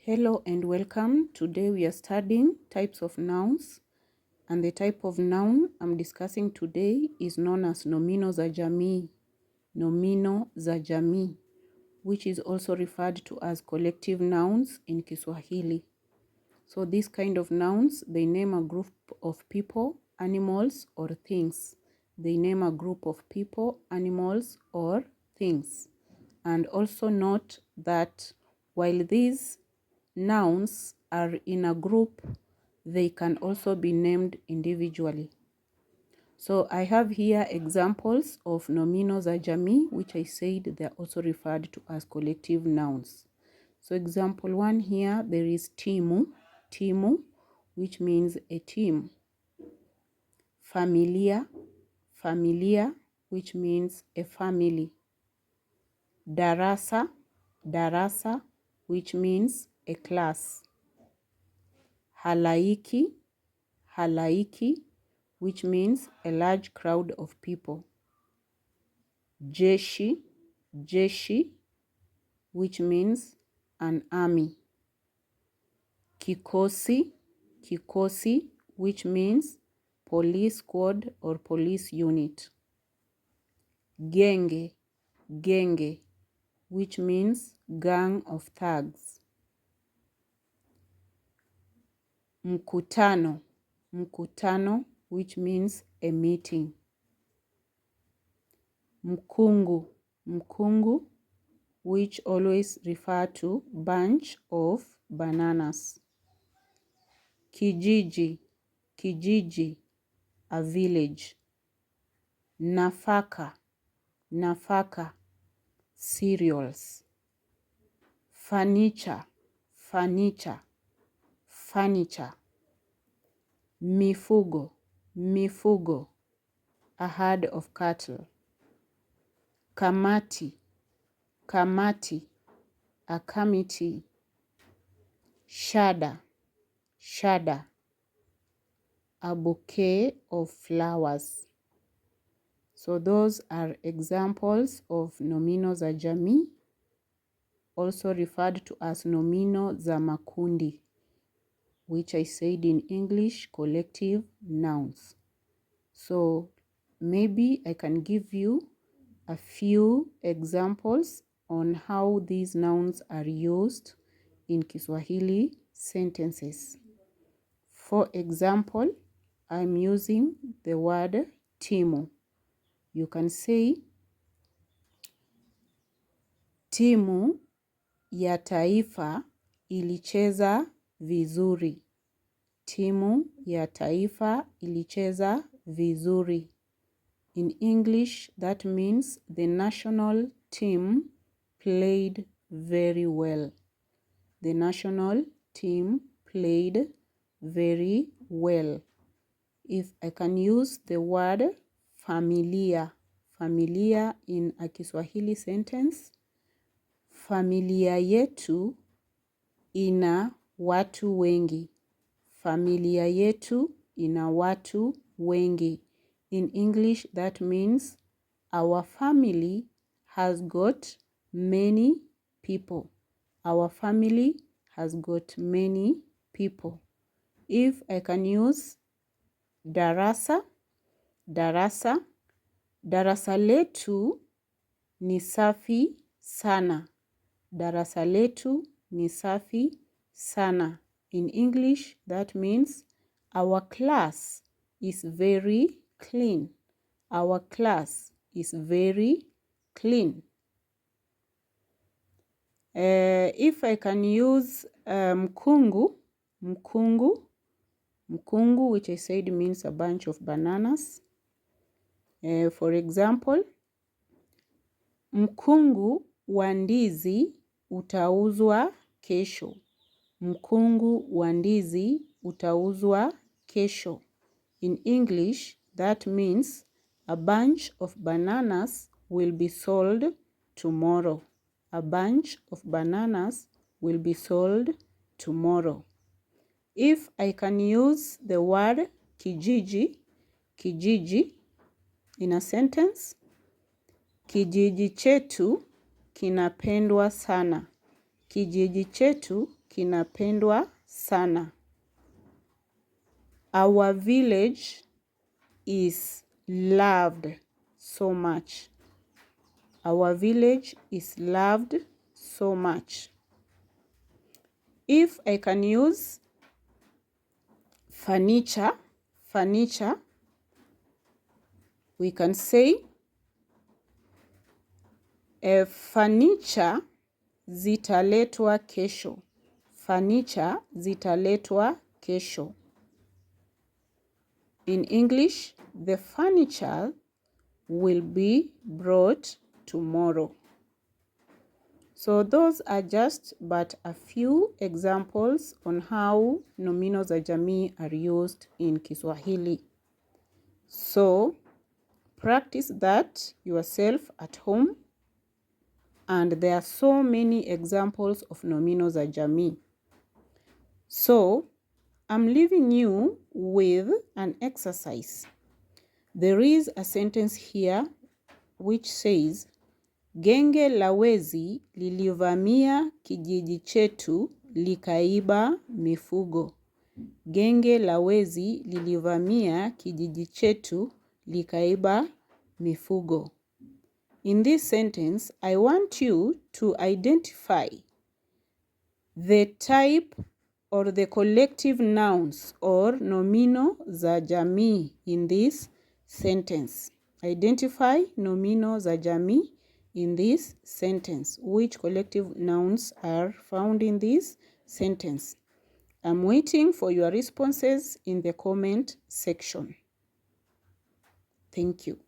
Hello and welcome. Today we are studying types of nouns, and the type of noun I'm discussing today is known as nomino za jamii. Nomino za jamii, which is also referred to as collective nouns in Kiswahili. So these kind of nouns, they name a group of people, animals, or things. They name a group of people, animals, or things. And also note that while these nouns are in a group, they can also be named individually. So I have here examples of nomino za jamii, which I said they are also referred to as collective nouns. So example 1 here, there is timu, timu, which means a team. Familia, familia, which means a family. Darasa, darasa, which means a class. Halaiki, halaiki, which means a large crowd of people. Jeshi, jeshi, which means an army. Kikosi, kikosi, which means police squad or police unit. Genge, genge, which means gang of thugs. Mkutano, mkutano, which means a meeting. Mkungu, mkungu, which always refer to bunch of bananas. Kijiji, kijiji, a village. Nafaka, nafaka, cereals. Furniture, furniture, furniture. Mifugo, mifugo, a herd of cattle. Kamati, kamati, a committee. Shada, shada, a bouquet of flowers. So those are examples of nomino za jamii, also referred to as nomino za makundi, which I said in English, collective nouns. So maybe I can give you a few examples on how these nouns are used in Kiswahili sentences. For example, I'm using the word timu. You can say, timu ya taifa ilicheza vizuri. Timu ya taifa ilicheza vizuri. In English, that means the national team played very well. The national team played very well. If I can use the word familia, familia in a Kiswahili sentence, familia yetu ina watu wengi. Familia yetu ina watu wengi. In English, that means our family has got many people. Our family has got many people. If I can use darasa, darasa, darasa letu ni safi sana. Darasa letu ni safi sana. In English, that means our class is very clean. Our class is very clean. If I can use mkungu, mkungu, mkungu, which I said means a bunch of bananas. For example, mkungu wa ndizi utauzwa kesho. Mkungu wa ndizi utauzwa kesho. In English, that means a bunch of bananas will be sold tomorrow. A bunch of bananas will be sold tomorrow. If I can use the word kijiji, kijiji, in a sentence, kijiji chetu kinapendwa sana. Kijiji chetu kinapendwa sana. Our village is loved so much. Our village is loved so much. If I can use furniture, we can say furniture zitaletwa kesho. Furniture zitaletwa kesho. In English, the furniture will be brought tomorrow. So those are just but a few examples on how nomino za jamii are used in Kiswahili. So practice that yourself at home, and there are so many examples of nomino za jamii. So I'm leaving you with an exercise. There is a sentence here which says, genge la wezi lilivamia kijiji chetu likaiba mifugo. Genge la wezi lilivamia kijiji chetu likaiba mifugo. In this sentence, I want you to identify the type or the collective nouns or nomino za jamii in this sentence. Identify nomino za jamii in this sentence. Which collective nouns are found in this sentence? I'm waiting for your responses in the comment section. Thank you.